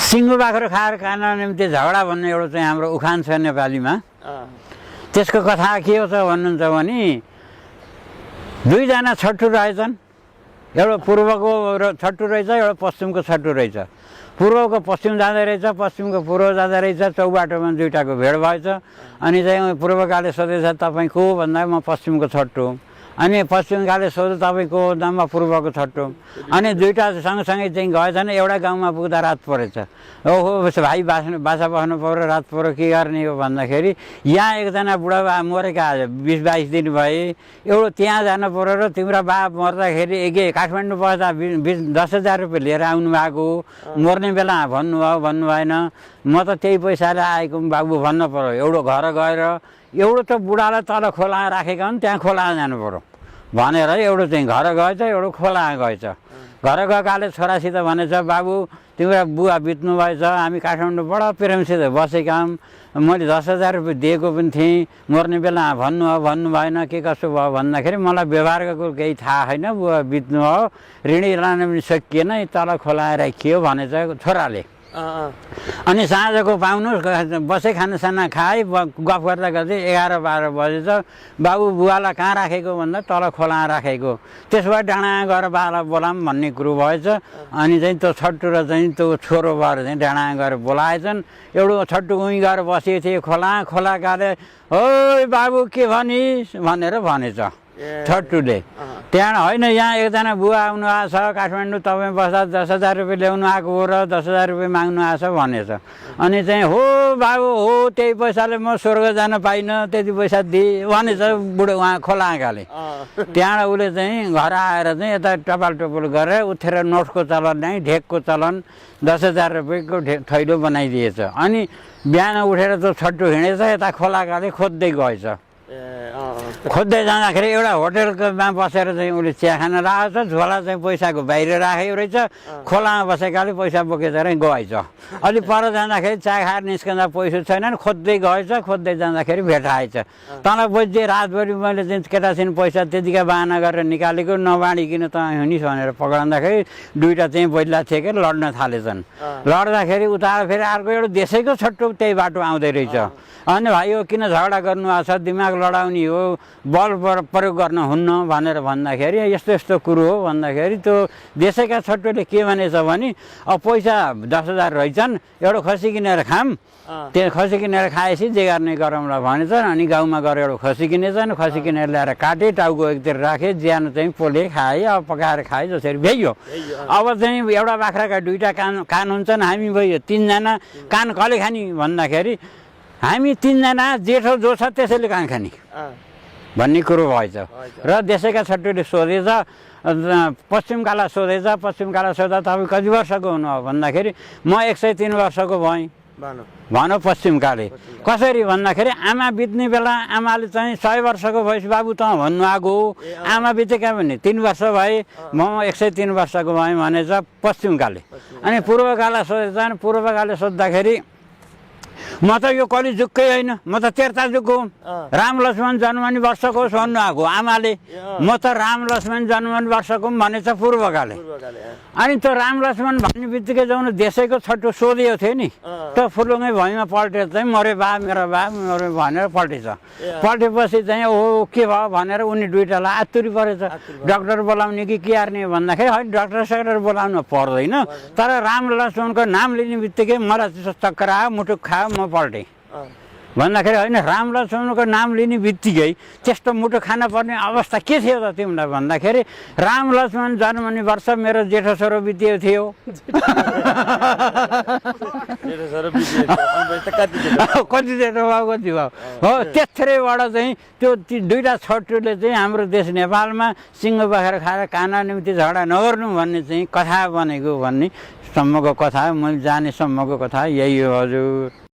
सिङ्गो बाख्रो खाएर खान निम्ति झगडा भन्ने एउटा चाहिँ हाम्रो उखान छ नेपालीमा। त्यसको कथा के हो त भन्नुहुन्छ भने दुईजना छट्टु रहेछन्, एउटा पूर्वको छट्टु रहेछ, एउटा पश्चिमको छट्टु रहेछ। पूर्वको पश्चिम जाँदै रहेछ, पश्चिमको पूर्व जाँदै रहेछ, चौबाटोमा दुईटाको भेड भएछ। अनि चाहिँ पूर्वकाले सोधेछ तपाईँ को भन्दा म पश्चिमको छट्टु, अनि पश्चिमकाले सोध्यो तपाईँ को भन्दा म पूर्वको छट्टु। अनि दुईवटा सँगसँगै चाहिँ गएछन्, एउटा गाउँमा पुग्दा रात परेछ। ओहो भाइ बासा बस्नु पऱ्यो, रात पऱ्यो, के गर्ने हो भन्दाखेरि यहाँ एकजना बुढा मरेका आज 20-22 दिन भए, एउटा त्यहाँ जानु पऱ्यो र तिम्रो बा मर्दाखेरि काठमाडौँ बस्दा 10,000 रुपियाँ लिएर आउनु भएको, मर्ने बेला भन्नुभयो भन्नु भएन, म त त्यही पैसाले आएको बाबु भन्नु पऱ्यो। एउटा घर गएर एउटा त बुढालाई तल खोला राखेका हुन्, त्यहाँ खोला जानु पऱ्यो भनेर एउटा चाहिँ घर गएछ, एउटा खोला गएछ। घर गएकाले छोरासित भनेछ बाबु तिम्रो बुवा बित्नु भएछ, हामी काठमाडौँ बडा प्रेमसित बसेका हौँ, मैले 10,000 रुपियाँ दिएको पनि थिएँ, मर्ने बेला भन्नु भएन, के कसो भयो भन्दाखेरि मलाई व्यवहारको केही थाहा छैन, बुवा बित्नु हो, ऋणी लान पनि सकिएन, तल खोला राखियो भनेछ छोराले। अनि साँझको पाउनु बसे खानासाना खाए, गफ गर्दा गर्दै 11-12 बजेछ। बाबु बुवालाई कहाँ राखेको भन्दा तल खोला राखेको। त्यसबाट डाँडा गएर बाला बोलाम भन्ने कुरो भएछ। अनि चाहिँ त्यो छट्टु र चाहिँ त्यो छोरो भएर चाहिँ डाँडा गएर बोलाएछन्। एउटा छट्टु उहीँ गएर बसेको थिए खोला काले, ओ बाबु के भनिस् भनेर भनेछ छट्टुले। त्यहाँ होइन यहाँ एकजना बुवा आउनु आएको छ, काठमाडौँ तपाईँ बस्दा 10,000 रुपियाँ ल्याउनु आएको हो र 10,000 रुपियाँ माग्नु आएको छ भनेछ। अनि चाहिँ हो बाबु हो, त्यही पैसाले म स्वर्ग जान पाइनँ, त्यति पैसा दिएँ भनेछ बुढो उहाँ खोला आँखाले। त्यहाँबाट उसले चाहिँ घर आएर चाहिँ यता टपाल टोपल गरेर उठेर नोटको चलन नै ढेकको चलन 10,000 रुपियाँको थैलो बनाइदिएछ। अनि बिहान उठेर त्यो छट्टु हिँडेछ, यता खोला आँखाले खोज्दै गएछ। खोज्दै जाँदाखेरि एउटा होटेलमा बसेर चाहिँ उसले चिया खान राखेको छ, झोला चाहिँ पैसाको बाहिर राखेको रहेछ, खोलामा बसेकाले पैसा बोकेर गएछ। अलि पर जाँदाखेरि चिया खाएर निस्कँदा पैसा छैन, खोज्दै गएछ, खोज्दै जाँदाखेरि भेटाएछ। तल बज्जे रातभरि मैले चाहिँ केटासिन पैसा त्यतिका बाहना गरेर निकालेको, नबाँडिकन त हुनिस् भनेर पक्राउँदाखेरि दुईवटा चाहिँ बैला थिए कि लड्न थालेछन्। लड्दाखेरि उता फेरि अर्को एउटा देशैको छट्टु त्यही बाटो आउँदै रहेछ। अनि भाइ यो किन झगडा गर्नु भएको छ, दिमाग लडाउने हो, बल प्रयोग गर्न हुन्न भनेर भन्दाखेरि यस्तो यस्तो कुरो हो भन्दाखेरि त्यो देशैका छट्टुले के भनेछ भने अब पैसा 10,000 रहेछन्, एउटा खसी किनेर खाम, त्यो खसी किनेर खाएपछि जे गर्ने गरौँला भनेछ। अनि गाउँमा गएर एउटा खसी किनेछन्, खसी किनेर ल्याएर काटे, टाउको एकतिर राखे, ज्यानो चाहिँ पोले खाए, अब पकाएर खाए, जसरी भ्याइयो। अब चाहिँ एउटा बाख्राका दुईवटा कान हुन्छन्, हामी भयो 3जना, कान कसले खाने भन्दाखेरि हामी 3जना, जेठो जो छ त्यसैले कान खाने भन्ने कुरो भएछ। र देशैका छट्टुले सोधेछ, पश्चिमकालाई सोधेछ, पश्चिमकालाई सोध्दा तपाईँ कति वर्षको हुनुभयो भन्दाखेरि म 103 वर्षको भएँ भनौँ पश्चिमकाले। कसरी भन्दाखेरि आमा बित्ने बेला आमाले चाहिँ 100 वर्षको भएपछि बाबु त भन्नु आएको हो, आमा बितेका पनि 3 वर्ष भए, म 103 वर्षको भएँ भनेछ पश्चिमकाले। अनि पूर्वकालाई सोधेछन्, पूर्वकाले सोद्धाखेरि म त यो कलिजुगकै होइन, म त 13 जुगको हुँ, राम लक्ष्मण जन्मने वर्षको भन्नु आएको आमाले, म त राम लक्ष्मण जन्मने वर्षको भनेछ पूर्वकाले। अनि त्यो राम लक्ष्मण भन्ने बित्तिकै जाउन देशैको छट्टु सोधेको थियो नि, त्यो फुलुङै भुइँमा पल्टेर चाहिँ मरे बा मेरो बा मरे भनेर पल्टेछ। पल्टेपछि चाहिँ ओहो के भयो भनेर उनी दुईवटालाई आतुरी परेछ। डाक्टर बोलाउने कि के हार्ने भन्दाखेरि होइन डाक्टर सेक्टर बोलाउनु पर्दैन, तर राम लक्ष्मणको नाम लिने बित्तिकै मलाई त्यस्तो चक्कर आयो, मुटुक खायो, म पल्टेँ भन्दाखेरि होइन राम लक्ष्मणको नाम लिने बित्तिकै त्यस्तो मुटु खान पर्ने अवस्था के थियो त तिमीलाई भन्दाखेरि राम लक्ष्मण जन्मने वर्ष मेरो जेठो छोरो बितेको थियो। कति जेठो भयो कति भयो हो, त्यत्रेबाट चाहिँ त्यो दुईवटा छट्टुले चाहिँ हाम्रो देश नेपालमा सिङ्गो बाख्रा खाएर काना निम्ति झगडा नगर्नु भन्ने चाहिँ कथा बनेको भन्ने सम्मको कथा, मैले जाने सम्मको कथा यही हो हजुर।